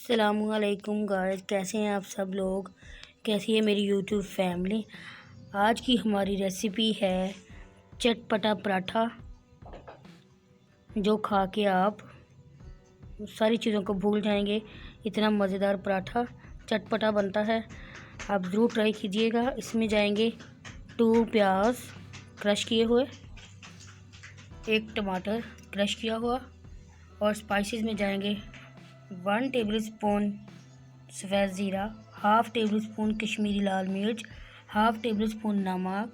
अस्सलामुअलैकुम गाइस, कैसे हैं आप सब लोग। कैसी है मेरी यूट्यूब फैमिली। आज की हमारी रेसिपी है चटपटा पराठा, जो खा के आप सारी चीज़ों को भूल जाएंगे। इतना मज़ेदार पराठा चटपटा बनता है, आप ज़रूर ट्राई कीजिएगा। इसमें जाएंगे 2 प्याज क्रश किए हुए, 1 टमाटर क्रश किया हुआ, और स्पाइसेस में जाएंगे 1 टेबलस्पून सफ़ेद ज़ीरा, हाफ़ टेबल स्पून कश्मीरी लाल मिर्च, हाफ़ टेबल स्पून नमक,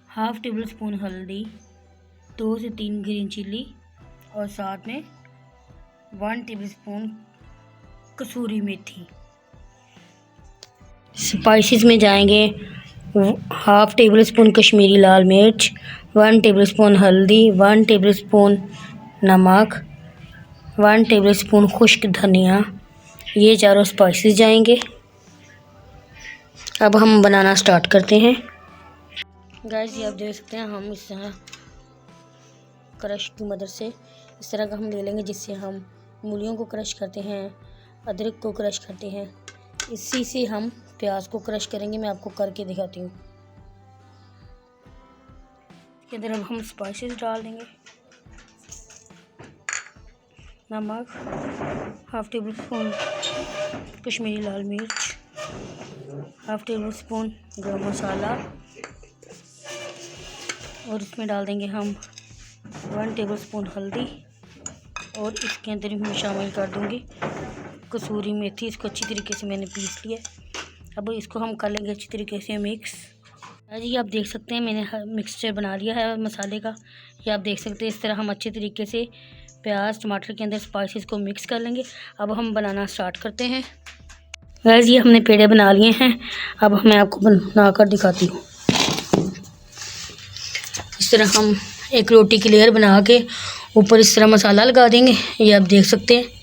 हाफ़ टेबल स्पून हल्दी, 2 से 3 ग्रीन चिल्ली, और साथ में 1 टेबल स्पून कसूरी मेथी। स्पाइसेस में जाएंगे हाफ़ टेबल स्पून कश्मीरी लाल मिर्च, 1 टेबल स्पून हल्दी, 1 टेबल स्पून नमक, 1 टेबल स्पून खुश्क धनिया। ये चारों स्पाइसेस जाएंगे। अब हम बनाना स्टार्ट करते हैं। गाइस, ये आप देख सकते हैं, हम इस तरह क्रश की मदद से इस तरह का हम ले लेंगे, जिससे हम मूलियों को क्रश करते हैं, अदरक को क्रश करते हैं, इसी से हम प्याज को क्रश करेंगे। मैं आपको करके दिखाती हूँ। इसके अंदर अब हम स्पाइसेस डाल देंगे। नमक, हाफ़ टेबल स्पून कश्मीरी लाल मिर्च, हाफ़ टेबल स्पून गरम मसाला, और इसमें डाल देंगे हम 1 टेबल स्पून हल्दी, और इसके अंदर मैं शामिल कर दूंगी कसूरी मेथी। इसको अच्छी तरीके से मैंने पीस लिया। अब इसको हम कर लेंगे अच्छी तरीके से मिक्स। जी, आप देख सकते हैं मैंने मिक्सचर बना लिया है मसाले का। ये आप देख सकते हैं, इस तरह हम अच्छे तरीके से प्याज टमाटर के अंदर स्पाइसेस को मिक्स कर लेंगे। अब हम बनाना स्टार्ट करते हैं। गाइस, ये हमने पेड़े बना लिए हैं। अब मैं आपको बना कर दिखाती हूँ। इस तरह हम एक रोटी की लेयर बना के ऊपर इस तरह मसाला लगा देंगे। ये आप देख सकते हैं।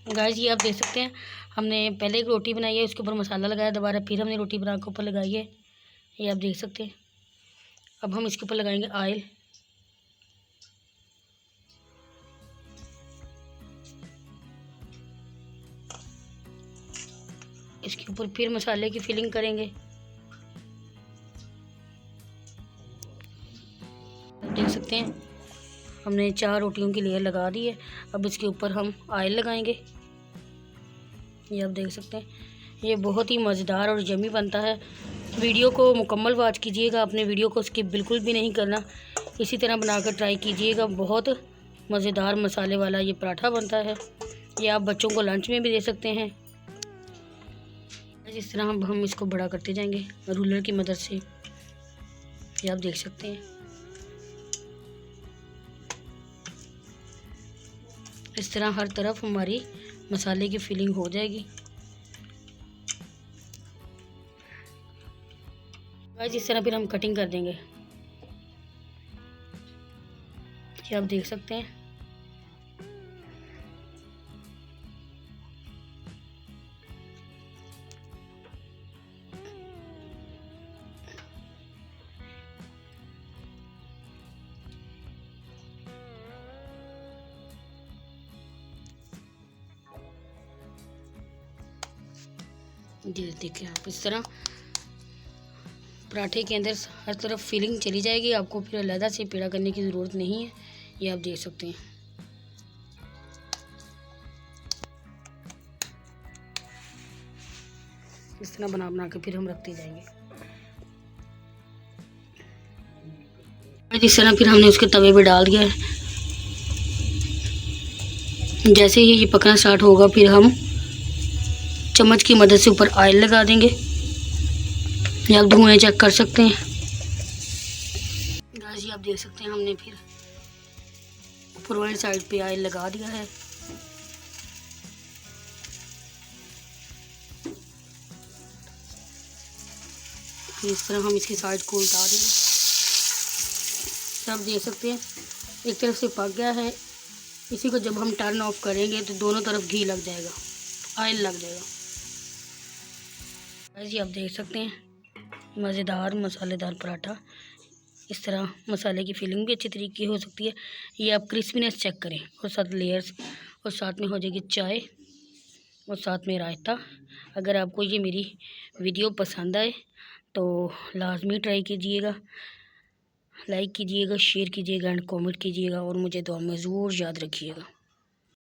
गाइस, ये आप देख सकते हैं, हमने पहले एक रोटी बनाई है, उसके ऊपर मसाला लगाया, दोबारा फिर हमने रोटी बना के ऊपर लगाई है। ये आप देख सकते हैं। अब हम इसके ऊपर लगाएंगे ऑयल। इसके ऊपर फिर मसाले की फिलिंग करेंगे। देख सकते हैं, हमने 4 रोटियों की लेयर लगा दी है। अब इसके ऊपर हम ऑयल लगाएंगे। ये आप देख सकते हैं, ये बहुत ही मज़ेदार और यम्मी बनता है। वीडियो को मुकम्मल वॉच कीजिएगा, अपने वीडियो को स्किप बिल्कुल भी नहीं करना। इसी तरह बनाकर ट्राई कीजिएगा। बहुत मज़ेदार मसाले वाला ये पराठा बनता है। ये आप बच्चों को लंच में भी दे सकते हैं। इस तरह हम इसको बड़ा करते जाएंगे रूलर की मदद से। ये आप देख सकते हैं। इस तरह हर तरफ हमारी मसाले की फिलिंग हो जाएगी। गाइस, इस तरह फिर हम कटिंग कर देंगे। ये आप देख सकते हैं। ये देखिए, आप इस तरह पराठे के अंदर हर तरफ फिलिंग चली जाएगी। आपको फिर अलग से पेड़ा करने की ज़रूरत नहीं है। ये आप देख सकते हैं। इस तरह बना बना के फिर हम रखते जाएंगे। इस तरह फिर हमने उसके तवे पे डाल दिया है। जैसे ही ये पकना स्टार्ट होगा, फिर हम चम्मच की मदद से ऊपर ऑयल लगा देंगे। ये आप धुएं चेक कर सकते हैं। गाइस, ये आप देख सकते हैं, हमने फिर ऊपर वाली साइड पे ऑयल लगा दिया है। फिर इस तरह हम इसकी साइड को उल्टा देंगे। आप देख सकते हैं, एक तरफ से पक गया है। इसी को जब हम टर्न ऑफ करेंगे तो दोनों तरफ घी लग जाएगा, ऑयल लग जाएगा। गाइस, ये आप देख सकते हैं, मज़ेदार मसालेदार पराठा। इस तरह मसाले की फीलिंग भी अच्छी तरीके की हो सकती है। ये आप क्रिस्पीनेस चेक करें, और साथ लेयर्स, और साथ में हो जाएगी चाय, और साथ में रायता। अगर आपको ये मेरी वीडियो पसंद आए तो लाजमी ट्राई कीजिएगा, लाइक कीजिएगा, शेयर कीजिएगा एंड कमेंट कीजिएगा, और मुझे दुआ में ज़रूर याद रखिएगा।